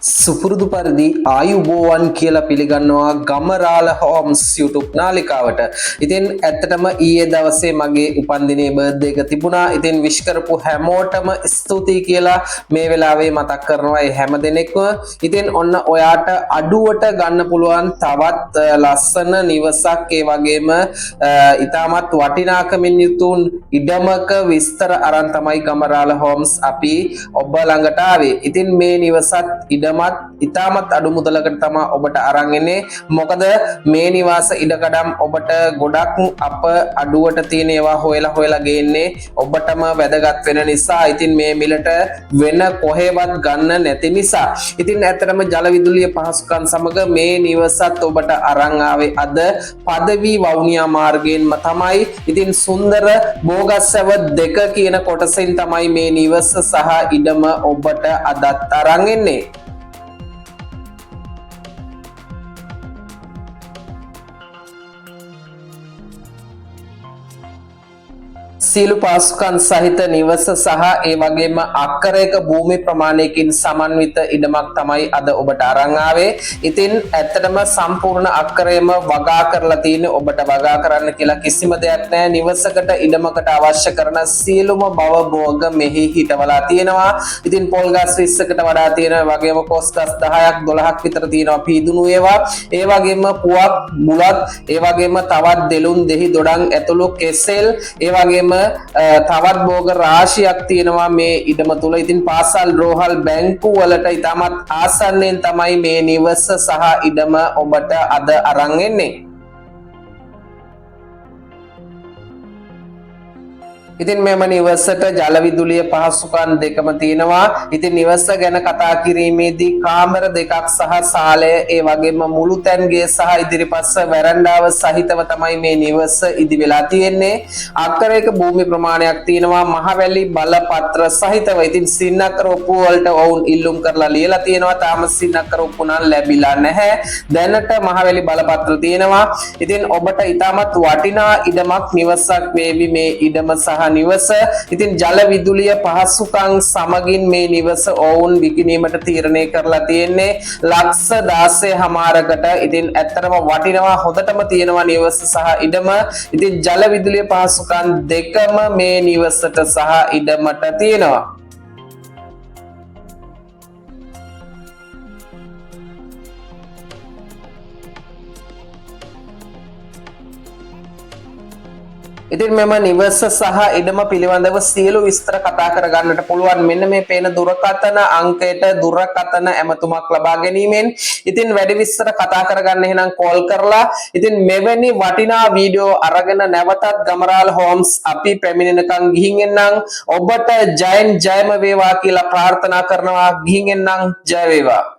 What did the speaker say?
සුපුරුදු පරිදි ආයුබෝවන් කියලා පිළිගන්නවා ගමරාල හෝම්ස් YouTube නාලිකාවට. ඉතින් ඇත්තටම ඊයේ දවසේ මගේ උපන්දිනේ බර්ත්ඩේ එක තිබුණා. ඉතින් විශ් කරපු හැමෝටම ස්තුතියි කියලා මේ වෙලාවේ මතක් කරනවා ඒ හැම දෙනෙක්ම. ඉතින් ඔන්න ඔයාට අඩුවට ගන්න පුළුවන් තවත් ලස්සන නිවසක් ඒ වගේම ඉතාමත් වටිනාකමින් යුතු ඉඩමක විස්තර අරන් තමයි ගමරාල හෝම්ස් අපි ඔබ ළඟට ආවේ. ඉතින් මේ නිවසත් ඉඩමත් ඉතාමත් අඩු මුදලකට තමයි ඔබට අරන් එන්නේ. මොකද මේ නිවාස ඉඩකඩම් ඔබට ගොඩක් අප අඩුවට තියෙන ඒවා හොයලා ගේන්නේ ඔබටම වැදගත් වෙන නිසා. ඉතින් මේ මිලට වෙන කොහෙවත් ගන්න නැති නිසා. ඉතින් ඇත්තටම ජල විදුලිය පහසුකම් සමග මේ නිවසත් ඔබට අරන් ආවේ අද පදවි වවුනියා මාර්ගයෙන්ම තමයි. ඉතින් සුන්දර බෝගස්සව 2 කියන කොටසෙන් තමයි මේ නිවස සහ ඉඩම ඔබට අදත් අරන් එන්නේ. සියලු පාසුකම් සහිත නිවස සහ ඒ වගේම අක්කරයක භූමි ප්‍රමාණයකින් සමන්විත ඉඩමක් තමයි අද ඔබට අරන් ආවේ. ඉතින් ඇත්තටම සම්පූර්ණ අක්කරයම වගා කරලා තියෙන්නේ. ඔබට වගා කරන්න කියලා කිසිම දෙයක් නැහැ. නිවසකට ඉඩමකට අවශ්‍ය කරන සියලුම බව භෝග මෙහි හිටවලා තියෙනවා. ඉතින් පොල් ගස් 20කට වඩා තියෙනවා. වගේම කොස් ගස් 10ක් 12ක් විතර තියෙනවා පීදුණු ඒවා. ඒ වගේම පුවක් බුලත් ඒ වගේම තවත් දෙලුන් දෙහි දොඩම් ඇතුළු කෙසෙල් ඒ වගේම තවත් භෝග රාශියක් තියෙනවා මේ ඉඩම තුල. ඉතින් පාසල් රෝහල් බැංකු වලට ඉතාමත් ආසන්නයෙන් තමයි මේ නිවස සහ ඉඩම ඔබට අද අරන් එන්නේ. ඉතින් මෙම නිවසට ජල විදුලිය පහසුකම් දෙකම තියෙනවා. ඉතින් නිවස ගැන කතා කිරීමේදී කාමර දෙකක් සහ සාලය ඒ වගේම මුළු තැන්ගේ සහ ඉදිරිපස්ස වරණ්ඩාව සහිතව තමයි මේ නිවස ඉදි වෙලා තියෙන්නේ. අක්කරයක භූමි ප්‍රමාණයක් තියෙනවා. මහවැලි බලපත්‍ර සහිතව. ඉතින් සින්නකර ඔප්පු වලට වුන් ඉල්ලුම් කරලා ලියලා තියෙනවා. තාම සින්නකර ඔප්පු නම් ලැබිලා නැහැ. දැනට මහවැලි බලපත්‍ර තියෙනවා. ඉතින් ඔබට ඉතාමත් වටිනා ඉඩමක් නිවසක් වේවි මේ ඉඩම සහ නිවස. ඉතින් ජල විදුලිය පහසුකම් සමගින් මේ නිවස ඔවුන් විකිණීමට තීරණය කරලා තියෙන්නේ ලක්ෂ 16.5කට. ඉතින් ඇත්තටම වටිනවා හොඳටම තියෙනවා නිවස සහ ඉඩම. ඉතින් ජල විදුලිය පහසුකම් දෙකම මේ නිවසට සහ ඉඩමට තියෙනවා. ඉතින් මෙම නිවස සහ ඉඩම පිළිබඳව සියලු විස්තර කතා කරගන්නට පුළුවන් මෙන්න මේ පේන දුරකථන අංකයට දුරකථන ඇමතුමක් ලබා ගැනීමෙන්. ඉතින් වැඩි විස්තර කතා කරගන්න එහෙනම් කෝල් කරලා. ඉතින් මෙවැනි වටිනා වීඩියෝ අරගෙන නැවතත් ගමරාල හෝම්ස් අපි පැමිණෙනකන් ගිහින් එන්නම්. ඔබට ජයම වේවා කියලා ප්‍රාර්ථනා කරනවා. ගිහින් එන්නම්. ජය වේවා.